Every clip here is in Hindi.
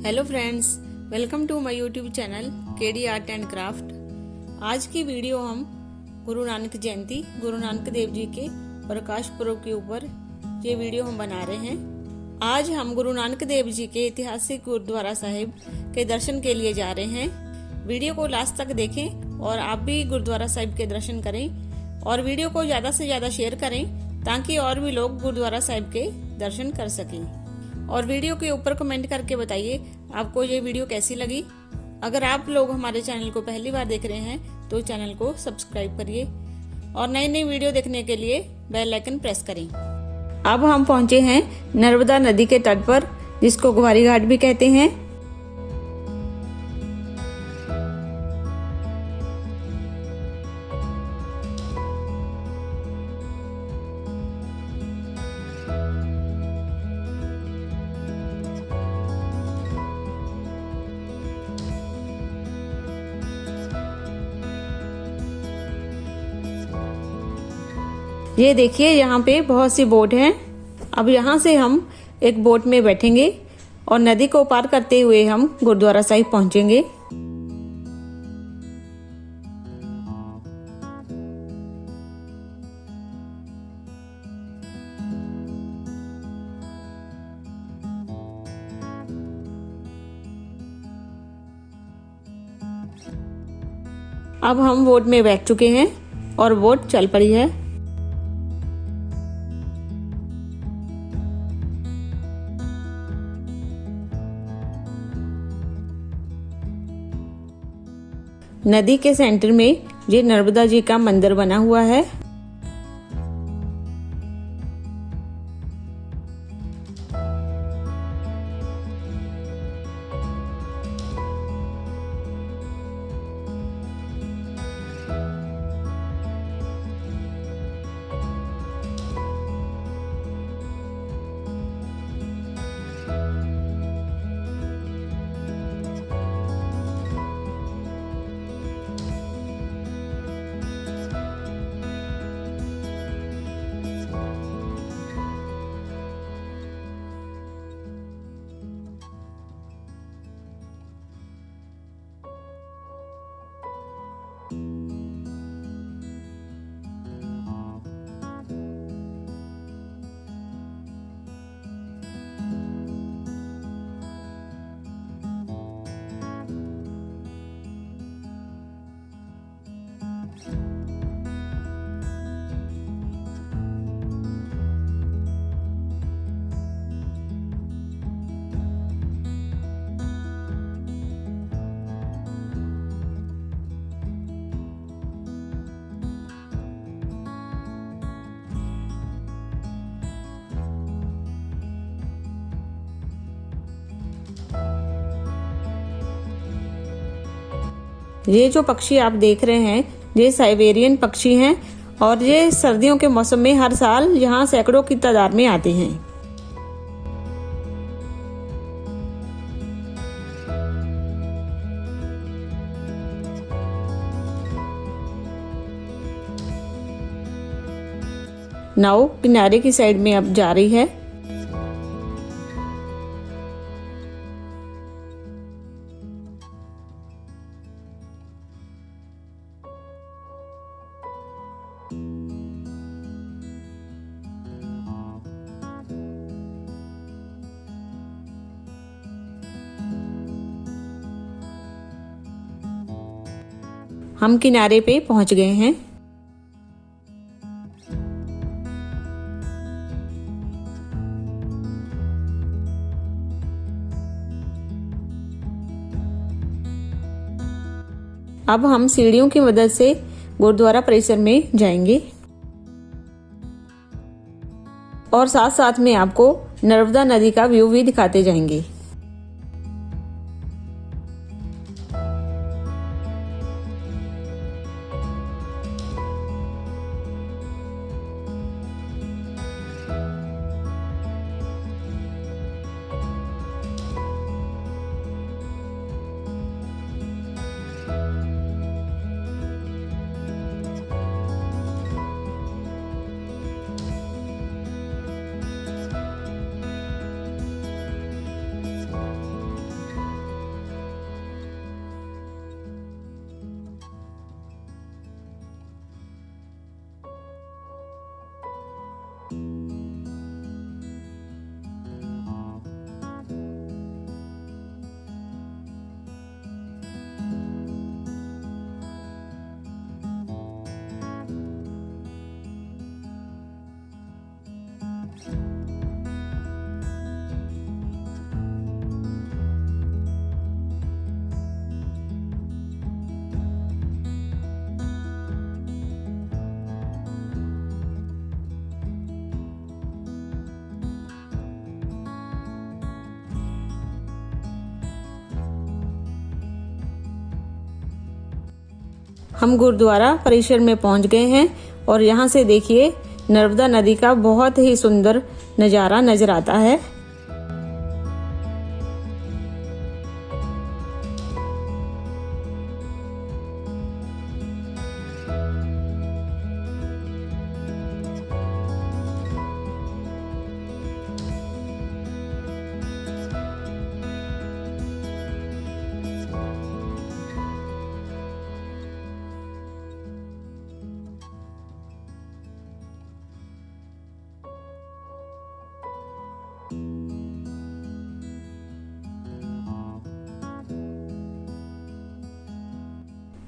Hello friends, welcome to my YouTube channel KD art and craft. आज की वीडियो हम गुरु नानक जयंती, गुरु नानक देव जी के प्रकाश पर्व के ऊपर ये वीडियो हम बना रहे हैं। आज हम गुरु नानक देव जी के ऐतिहासिक गुरुद्वारा साहिब के दर्शन के लिए जा रहे हैं। वीडियो को लास्ट तक देखें और आप भी गुरुद्वारा साहिब के दर्शन करें और वीडियो को ज्यादा से ज्यादा शेयर करें ताकि और भी लोग गुरुद्वारा साहिब के दर्शन कर सकें। और वीडियो के ऊपर कमेंट करके बताइए आपको ये वीडियो कैसी लगी। अगर आप लोग हमारे चैनल को पहली बार देख रहे हैं तो चैनल को सब्सक्राइब करिए और नई नई वीडियो देखने के लिए बेल आइकन प्रेस करें। अब हम पहुंचे हैं नर्मदा नदी के तट पर, जिसको ग्वारी घाट भी कहते हैं। ये देखिए, यहाँ पे बहुत सी बोट हैं। अब यहाँ से हम एक बोट में बैठेंगे और नदी को पार करते हुए हम गुरुद्वारा साहिब पहुंचेंगे। अब हम बोट में बैठ चुके हैं और बोट चल पड़ी है। नदी के सेंटर में ये नर्मदा जी का मंदिर बना हुआ है। ये जो पक्षी आप देख रहे हैं ये साइबेरियन पक्षी हैं और ये सर्दियों के मौसम में हर साल यहाँ सैकड़ों की तादाद में आते हैं। नाव किनारे की साइड में अब जा रही है। हम किनारे पे पहुंच गए हैं। अब हम सीढ़ियों की मदद से गुरुद्वारा परिसर में जाएंगे और साथ साथ में आपको नर्मदा नदी का व्यू भी दिखाते जाएंगे। हम गुरुद्वारा परिसर में पहुंच गए हैं और यहाँ से देखिए नर्मदा नदी का बहुत ही सुंदर नज़ारा नजर आता है।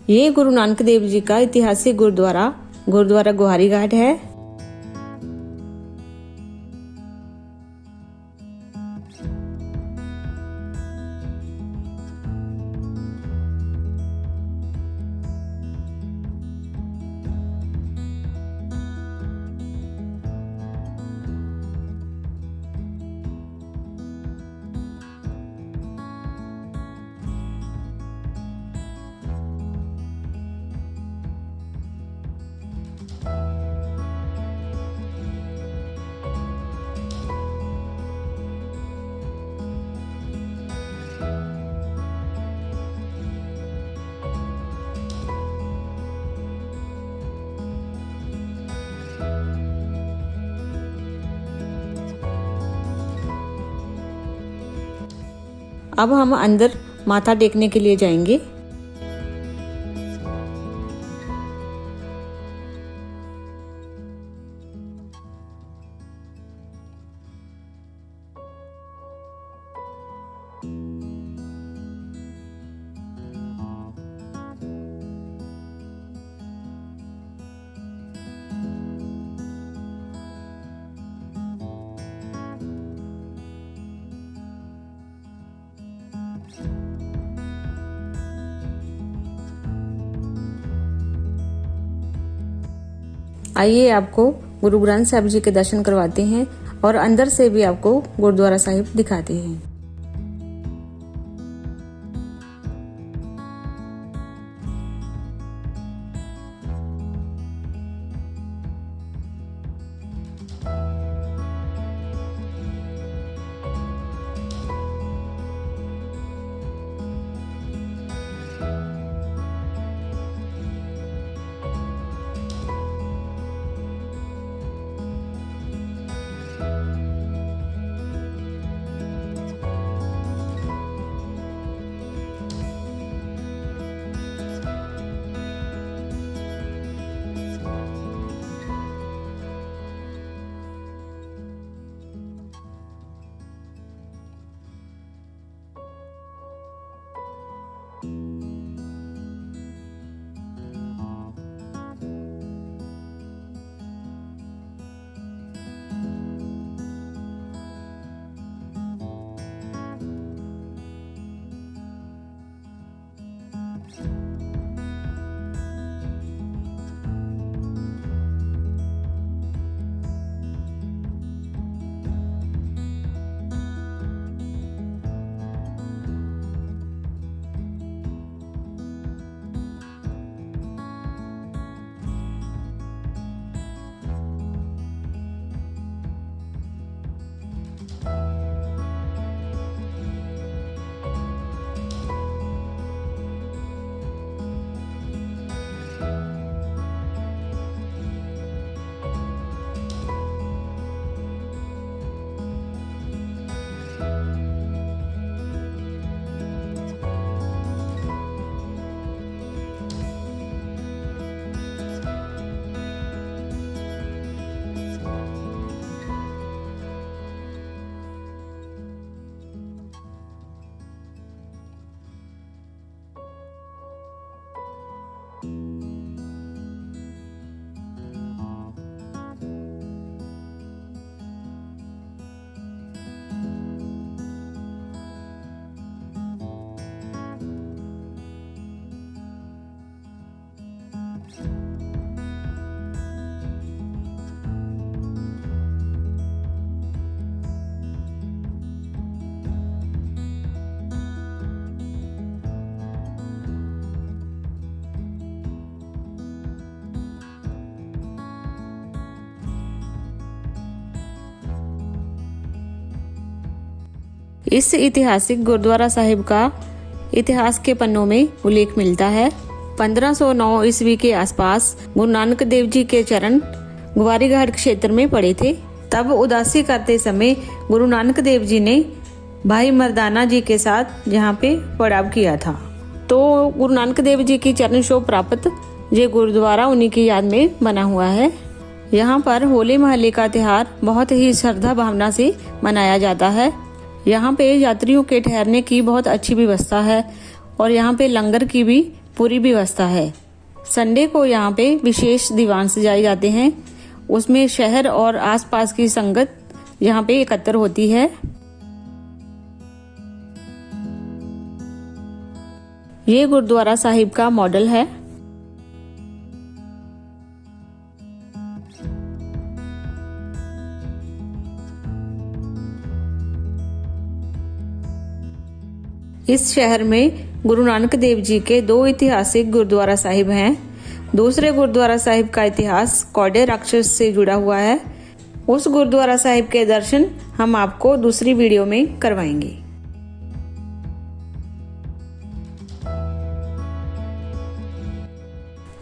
ये गुरु नानक देव जी का ऐतिहासिक गुरुद्वारा गुहारी घाट है। अब हम अंदर माथा टेकने के लिए जाएंगे। आइए आपको गुरु ग्रंथ साहिब जी के दर्शन करवाते हैं और अंदर से भी आपको गुरुद्वारा साहिब दिखाते हैं। इस ऐतिहासिक गुरुद्वारा साहिब का इतिहास के पन्नों में उल्लेख मिलता है। 1509 ईस्वी के आसपास गुरु नानक देव जी के चरण ग्वारीघाट क्षेत्र में पड़े थे। तब उदासी करते समय गुरु नानक देव जी ने भाई मर्दाना जी के साथ यहाँ पे पड़ाव किया था। तो गुरु नानक देव जी की चरण छाप प्राप्त ये गुरुद्वारा उन्हीं की याद में बना हुआ है। यहाँ पर होले महल्ले का त्योहार बहुत ही श्रद्धा भावना से मनाया जाता है। यहाँ पे यात्रियों के ठहरने की बहुत अच्छी व्यवस्था है और यहाँ पे लंगर की भी पूरी व्यवस्था है। संडे को यहाँ पे विशेष दीवान सजाए जाते हैं, उसमें शहर और आसपास की संगत यहाँ पे एकत्र होती है। ये गुरुद्वारा साहिब का मॉडल है। इस शहर में गुरु नानक देव जी के 2 ऐतिहासिक गुरुद्वारा साहिब हैं। दूसरे गुरुद्वारा साहिब का इतिहास कौड़े राक्षस से जुड़ा हुआ है। उस गुरुद्वारा साहिब के दर्शन हम आपको दूसरी वीडियो में करवाएंगे।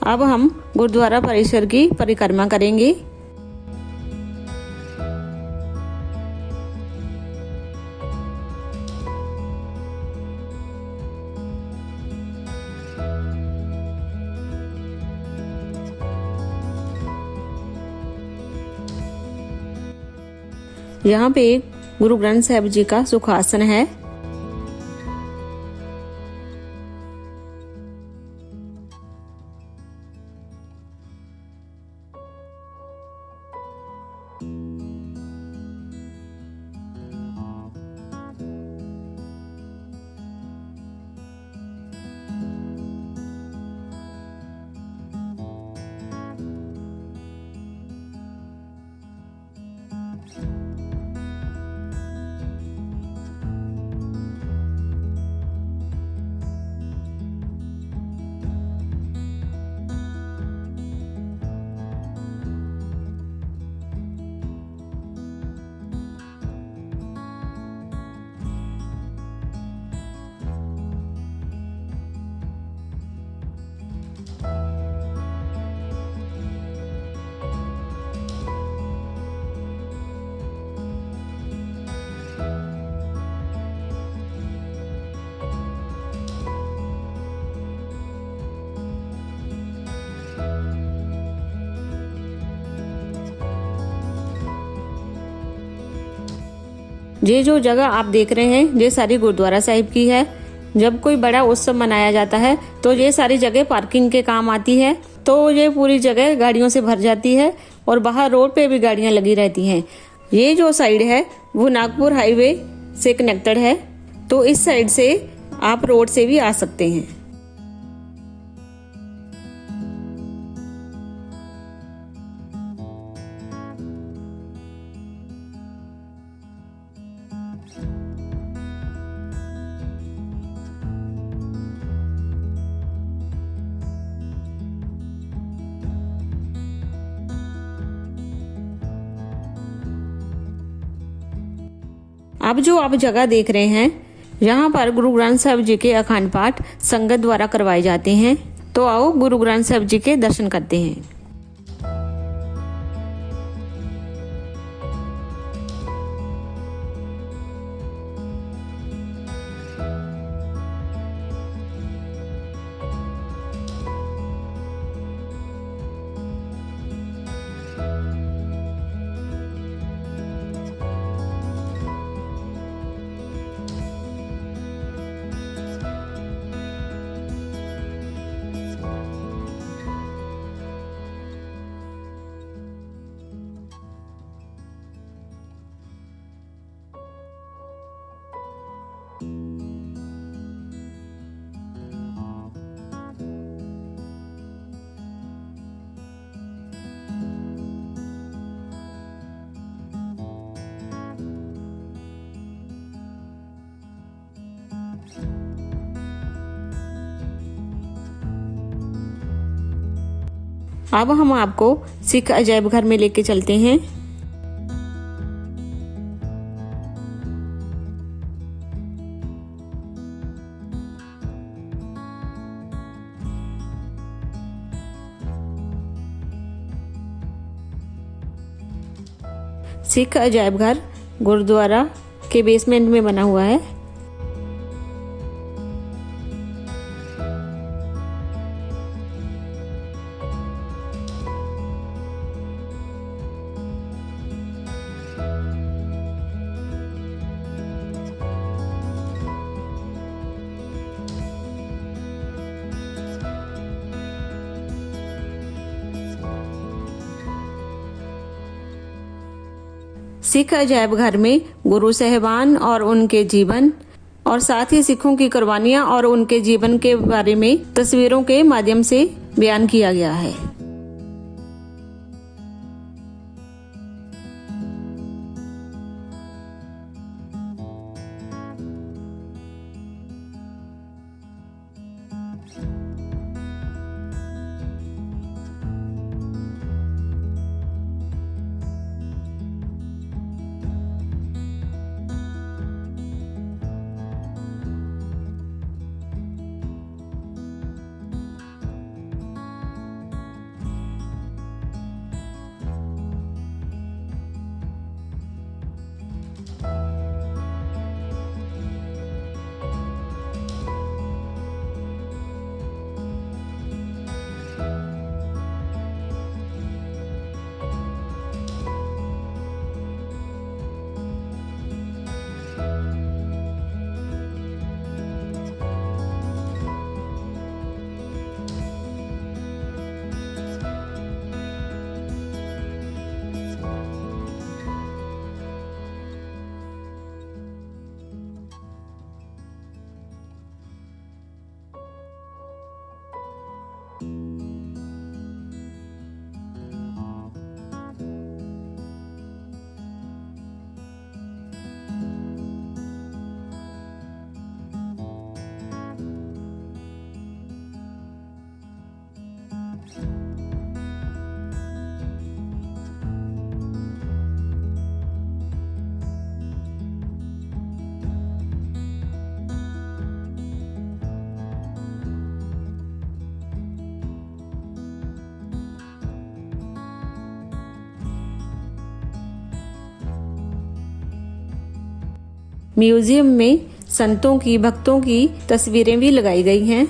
अब हम गुरुद्वारा परिसर की परिक्रमा करेंगे। यहाँ पे गुरु ग्रंथ साहिब जी का सुखासन है। ये जो जगह आप देख रहे हैं ये सारी गुरुद्वारा साहिब की है। जब कोई बड़ा उत्सव मनाया जाता है तो ये सारी जगह पार्किंग के काम आती है। तो ये पूरी जगह गाड़ियों से भर जाती है और बाहर रोड पे भी गाड़ियां लगी रहती हैं। ये जो साइड है वो नागपुर हाईवे से कनेक्टेड है, तो इस साइड से आप रोड से भी आ सकते हैं। अब जो आप जगह देख रहे हैं यहाँ पर गुरु ग्रंथ साहिब जी के अखंड पाठ संगत द्वारा करवाए जाते हैं। तो आओ गुरु ग्रंथ साहिब जी के दर्शन करते हैं। अब हम आपको सिख अजायब घर में लेके चलते हैं। सिख अजायब घर गुरुद्वारा के बेसमेंट में बना हुआ है। सिख अजायब घर में गुरु साहिबान और उनके जीवन और साथ ही सिखों की कुर्बानियां और उनके जीवन के बारे में तस्वीरों के माध्यम से बयान किया गया है। म्यूजियम में संतों की, भक्तों की तस्वीरें भी लगाई गई हैं।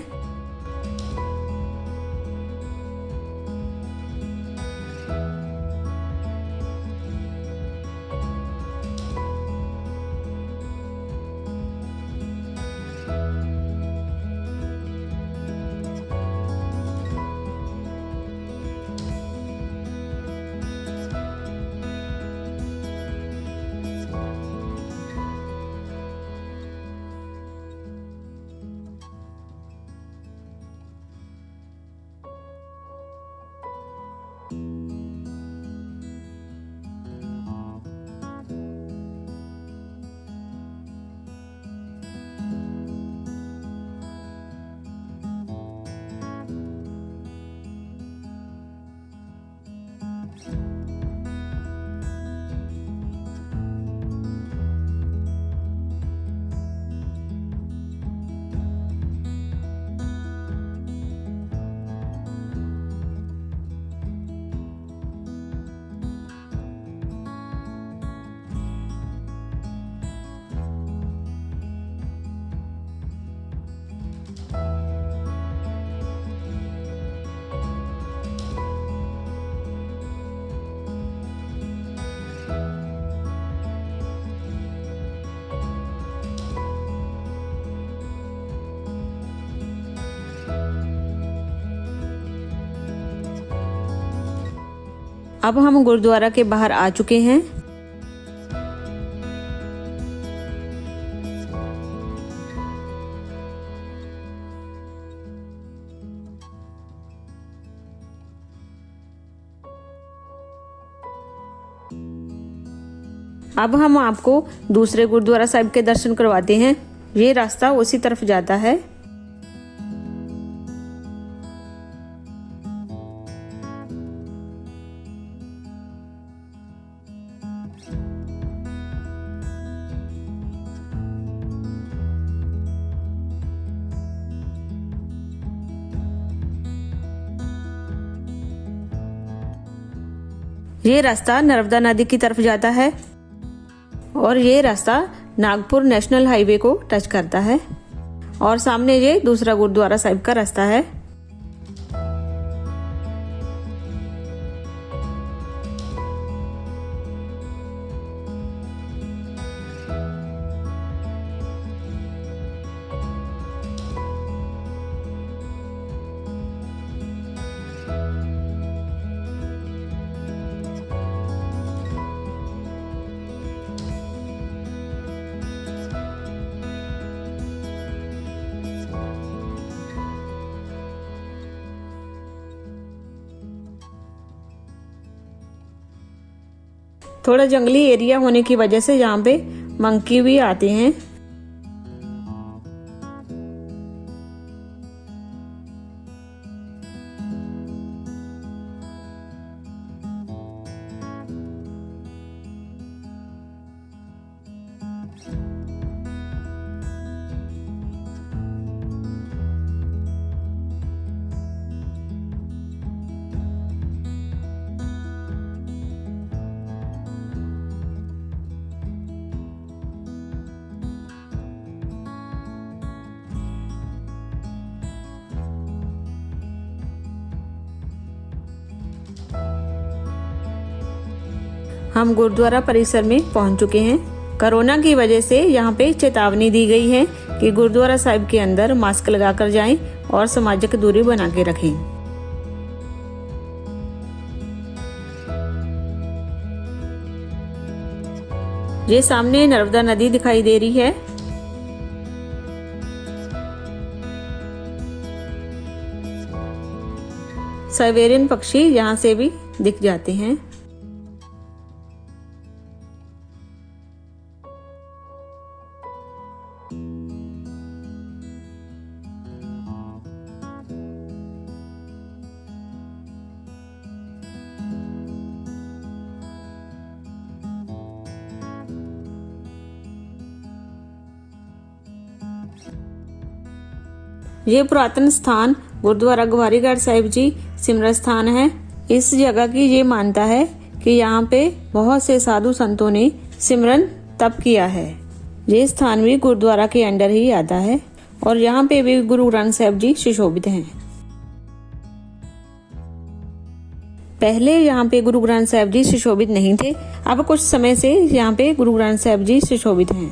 अब हम गुरुद्वारा के बाहर आ चुके हैं। अब हम आपको दूसरे गुरुद्वारा साहिब के दर्शन करवाते हैं। ये रास्ता उसी तरफ जाता है। ये रास्ता नर्मदा नदी की तरफ जाता है और ये रास्ता नागपुर नेशनल हाईवे को टच करता है और सामने ये दूसरा गुरुद्वारा साहिब का रास्ता है। थोड़ा जंगली एरिया होने की वजह से यहाँ पे मंकी भी आते हैं। हम गुरुद्वारा परिसर में पहुंच चुके हैं। कोरोना की वजह से यहाँ पे चेतावनी दी गई है कि गुरुद्वारा साहिब के अंदर मास्क लगाकर जाएं और सामाजिक दूरी बना के रखें। ये सामने नर्मदा नदी दिखाई दे रही है। साइबेरियन पक्षी यहाँ से भी दिख जाते हैं। ये पुरातन स्थान गुरुद्वारा ग्वारीगढ़ साहिब जी सिमरन स्थान है। इस जगह की ये मान्यता है कि यहाँ पे बहुत से साधु संतों ने सिमरन तप किया है। ये स्थान भी गुरुद्वारा के अंडर ही आता है और यहाँ पे भी गुरु ग्रंथ साहिब जी सुशोभित हैं। पहले यहाँ पे गुरु ग्रंथ साहिब जी सुशोभित नहीं थे, अब कुछ समय से यहाँ पे गुरु ग्रंथ साहिब जी सुशोभित हैं।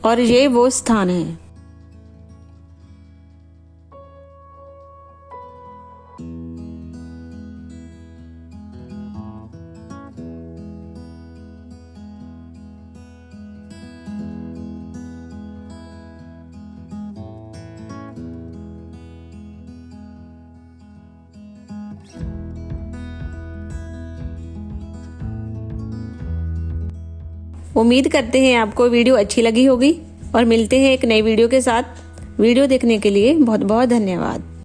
और ये वो स्थान है। उम्मीद करते हैं आपको वीडियो अच्छी लगी होगी और मिलते हैं एक नई वीडियो के साथ। वीडियो देखने के लिए बहुत बहुत धन्यवाद।